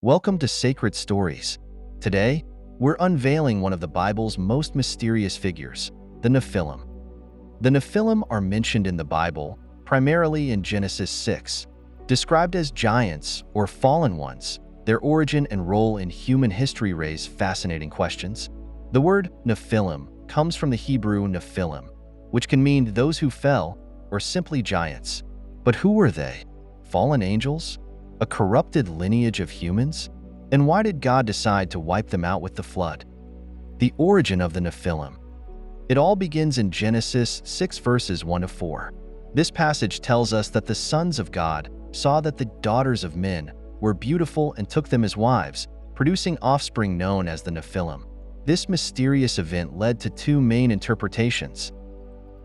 Welcome to Sacred Stories. Today, we're unveiling one of the Bible's most mysterious figures, the Nephilim. The Nephilim are mentioned in the Bible, primarily in Genesis 6, described as giants or fallen ones. Their origin and role in human history raise fascinating questions. The word Nephilim comes from the Hebrew Nephilim, which can mean those who fell or simply giants. But who were they? Fallen angels? A corrupted lineage of humans? And why did God decide to wipe them out with the flood? The origin of the Nephilim. It all begins in Genesis 6 verses 1-4. This passage tells us that the sons of God saw that the daughters of men were beautiful and took them as wives, producing offspring known as the Nephilim. This mysterious event led to two main interpretations.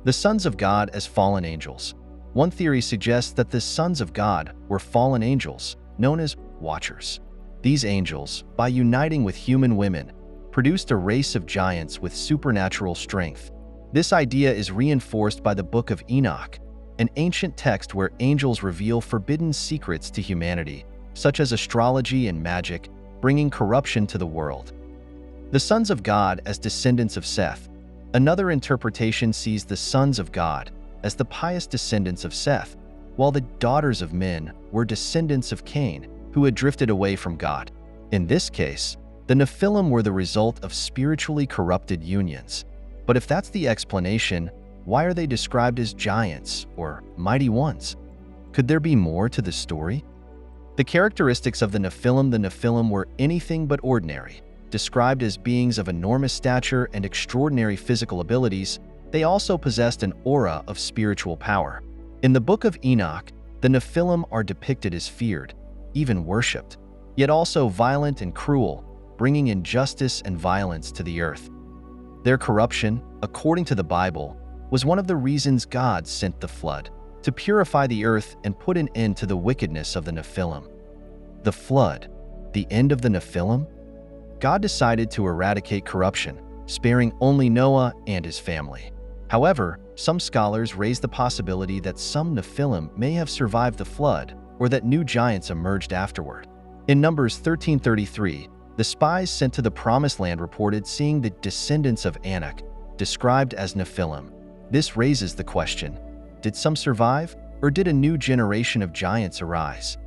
The sons of God as fallen angels. One theory suggests that the sons of God were fallen angels, known as Watchers. These angels, by uniting with human women, produced a race of giants with supernatural strength. This idea is reinforced by the Book of Enoch, an ancient text where angels reveal forbidden secrets to humanity, such as astrology and magic, bringing corruption to the world. The sons of God as descendants of Seth. Another interpretation sees the sons of God as the pious descendants of Seth, while the daughters of men were descendants of Cain, who had drifted away from God. In this case, the Nephilim were the result of spiritually corrupted unions. But if that's the explanation, why are they described as giants or mighty ones? Could there be more to the story? The characteristics of the Nephilim were anything but ordinary. Described as beings of enormous stature and extraordinary physical abilities, they also possessed an aura of spiritual power. In the Book of Enoch, the Nephilim are depicted as feared, even worshipped, yet also violent and cruel, bringing injustice and violence to the earth. Their corruption, according to the Bible, was one of the reasons God sent the flood, to purify the earth and put an end to the wickedness of the Nephilim. The flood, the end of the Nephilim? God decided to eradicate corruption, sparing only Noah and his family. However, some scholars raise the possibility that some Nephilim may have survived the flood or that new giants emerged afterward. In Numbers 13:33, the spies sent to the Promised Land reported seeing the descendants of Anak, described as Nephilim. This raises the question, did some survive, or did a new generation of giants arise?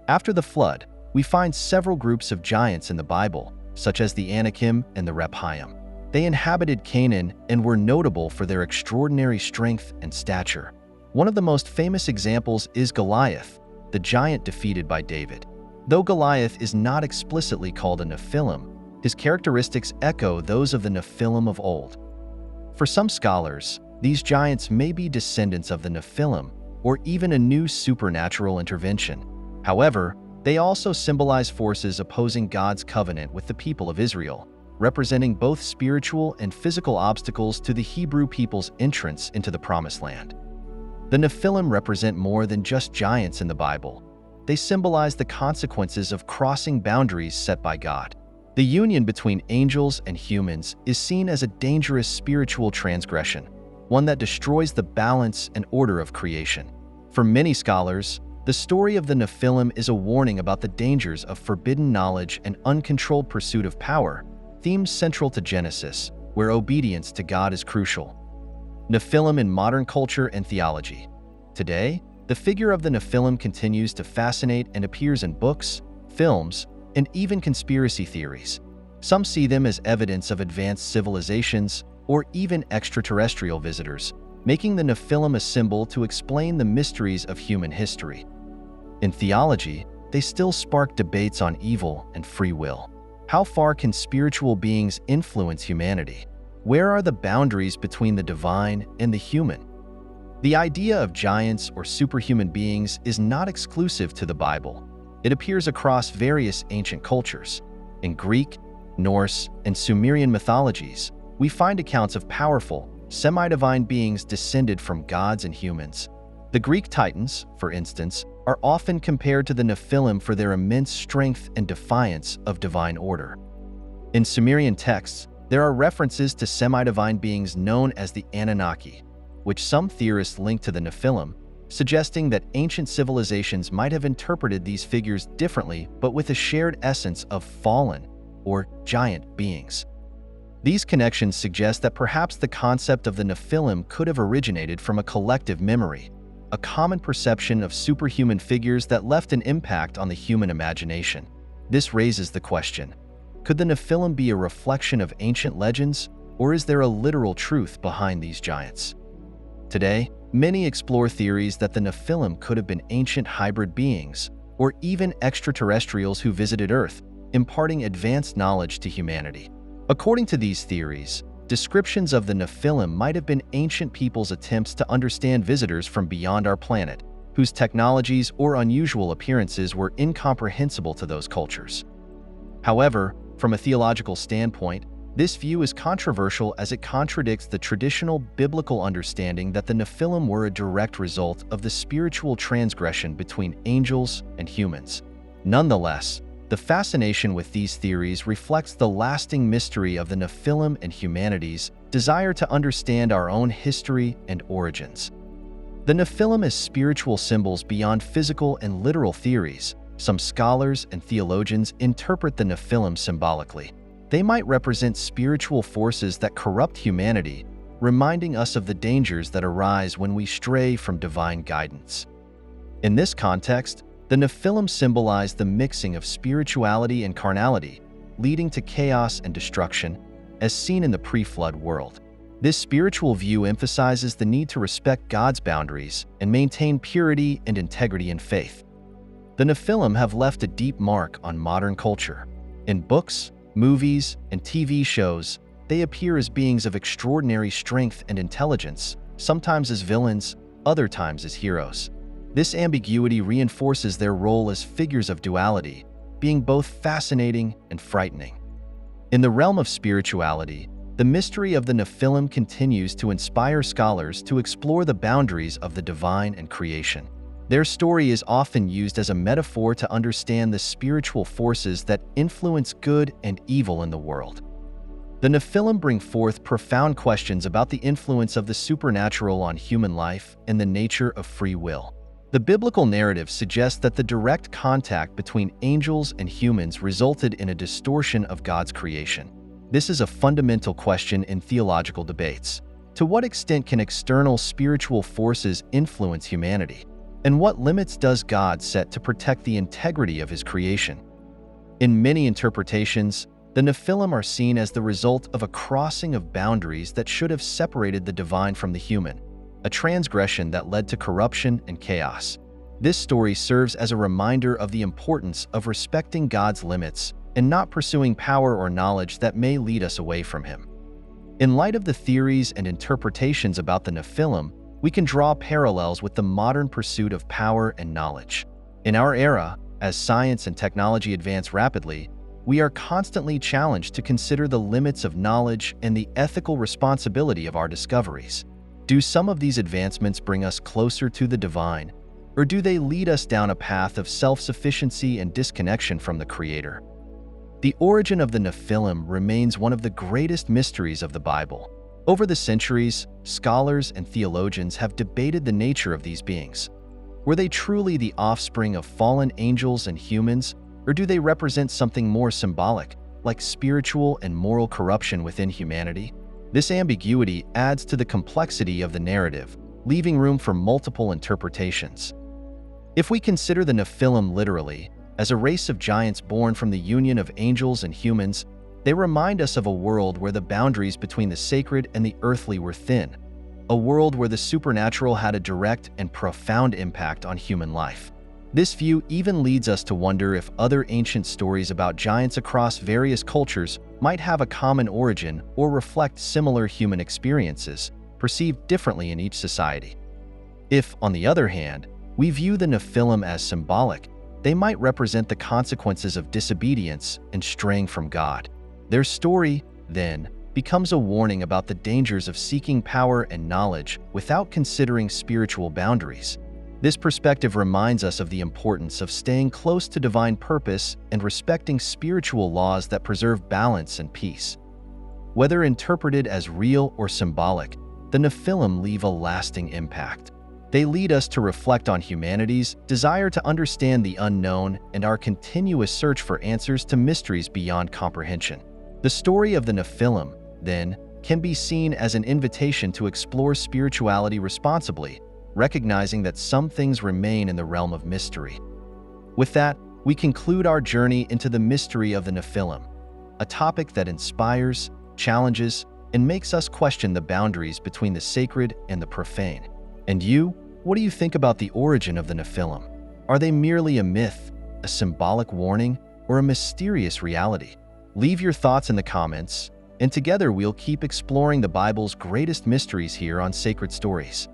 After the flood, we find several groups of giants in the Bible, such as the Anakim and the REAPPEAR. They inhabited Canaan and were notable for their extraordinary strength and stature. One of the most famous examples is Goliath, the giant defeated by David. Though Goliath is not explicitly called a Nephilim, his characteristics echo those of the Nephilim of old. For some scholars, these giants may be descendants of the Nephilim, or even a new supernatural intervention. However, they also symbolize forces opposing God's covenant with the people of Israel, representing both spiritual and physical obstacles to the Hebrew people's entrance into the Promised Land. The Nephilim represent more than just giants in the Bible. They symbolize the consequences of crossing boundaries set by God. The union between angels and humans is seen as a dangerous spiritual transgression, one that destroys the balance and order of creation. For many scholars, the story of the Nephilim is a warning about the dangers of forbidden knowledge and uncontrolled pursuit of power, themes central to Genesis, where obedience to God is crucial. Nephilim in modern culture and theology. Today, the figure of the Nephilim continues to fascinate and appears in books, films, and even conspiracy theories. Some see them as evidence of advanced civilizations or even extraterrestrial visitors, making the Nephilim a symbol to explain the mysteries of human history. In theology, they still spark debates on evil and free will. How far can spiritual beings influence humanity? Where are the boundaries between the divine and the human? The idea of giants or superhuman beings is not exclusive to the Bible. It appears across various ancient cultures. In Greek, Norse, and Sumerian mythologies, we find accounts of powerful, semi-divine beings descended from gods and humans. The Greek Titans, for instance, are often compared to the Nephilim for their immense strength and defiance of divine order. In Sumerian texts, there are references to semi-divine beings known as the Anunnaki, which some theorists link to the Nephilim, suggesting that ancient civilizations might have interpreted these figures differently but with a shared essence of fallen or giant beings. These connections suggest that perhaps the concept of the Nephilim could have originated from a collective memory, a common perception of superhuman figures that left an impact on the human imagination. This raises the question, could the Nephilim be a reflection of ancient legends, or is there a literal truth behind these giants? Today, many explore theories that the Nephilim could have been ancient hybrid beings, or even extraterrestrials who visited Earth, imparting advanced knowledge to humanity. According to these theories, descriptions of the Nephilim might have been ancient people's attempts to understand visitors from beyond our planet, whose technologies or unusual appearances were incomprehensible to those cultures. However, from a theological standpoint, this view is controversial as it contradicts the traditional biblical understanding that the Nephilim were a direct result of the spiritual transgression between angels and humans. Nonetheless, the fascination with these theories reflects the lasting mystery of the Nephilim and humanity's desire to understand our own history and origins. The Nephilim as spiritual symbols beyond physical and literal theories. Some scholars and theologians interpret the Nephilim symbolically. They might represent spiritual forces that corrupt humanity, reminding us of the dangers that arise when we stray from divine guidance. In this context, the Nephilim symbolize the mixing of spirituality and carnality, leading to chaos and destruction, as seen in the pre-flood world. This spiritual view emphasizes the need to respect God's boundaries and maintain purity and integrity in faith. The Nephilim have left a deep mark on modern culture. In books, movies, and TV shows, they appear as beings of extraordinary strength and intelligence, sometimes as villains, other times as heroes. This ambiguity reinforces their role as figures of duality, being both fascinating and frightening. In the realm of spirituality, the mystery of the Nephilim continues to inspire scholars to explore the boundaries of the divine and creation. Their story is often used as a metaphor to understand the spiritual forces that influence good and evil in the world. The Nephilim bring forth profound questions about the influence of the supernatural on human life and the nature of free will. The biblical narrative suggests that the direct contact between angels and humans resulted in a distortion of God's creation. This is a fundamental question in theological debates. To what extent can external spiritual forces influence humanity? And what limits does God set to protect the integrity of His creation? In many interpretations, the Nephilim are seen as the result of a crossing of boundaries that should have separated the divine from the human, a transgression that led to corruption and chaos. This story serves as a reminder of the importance of respecting God's limits and not pursuing power or knowledge that may lead us away from Him. In light of the theories and interpretations about the Nephilim, we can draw parallels with the modern pursuit of power and knowledge. In our era, as science and technology advance rapidly, we are constantly challenged to consider the limits of knowledge and the ethical responsibility of our discoveries. Do some of these advancements bring us closer to the divine, or do they lead us down a path of self-sufficiency and disconnection from the Creator? The origin of the Nephilim remains one of the greatest mysteries of the Bible. Over the centuries, scholars and theologians have debated the nature of these beings. Were they truly the offspring of fallen angels and humans, or do they represent something more symbolic, like spiritual and moral corruption within humanity? This ambiguity adds to the complexity of the narrative, leaving room for multiple interpretations. If we consider the Nephilim literally, as a race of giants born from the union of angels and humans, they remind us of a world where the boundaries between the sacred and the earthly were thin, a world where the supernatural had a direct and profound impact on human life. This view even leads us to wonder if other ancient stories about giants across various cultures might have a common origin or reflect similar human experiences, perceived differently in each society. If, on the other hand, we view the Nephilim as symbolic, they might represent the consequences of disobedience and straying from God. Their story, then, becomes a warning about the dangers of seeking power and knowledge without considering spiritual boundaries. This perspective reminds us of the importance of staying close to divine purpose and respecting spiritual laws that preserve balance and peace. Whether interpreted as real or symbolic, the Nephilim leave a lasting impact. They lead us to reflect on humanity's desire to understand the unknown and our continuous search for answers to mysteries beyond comprehension. The story of the Nephilim, then, can be seen as an invitation to explore spirituality responsibly, recognizing that some things remain in the realm of mystery. With that, we conclude our journey into the mystery of the Nephilim, a topic that inspires, challenges, and makes us question the boundaries between the sacred and the profane. And you, what do you think about the origin of the Nephilim? Are they merely a myth, a symbolic warning, or a mysterious reality? Leave your thoughts in the comments, and together we'll keep exploring the Bible's greatest mysteries here on Sacred Stories.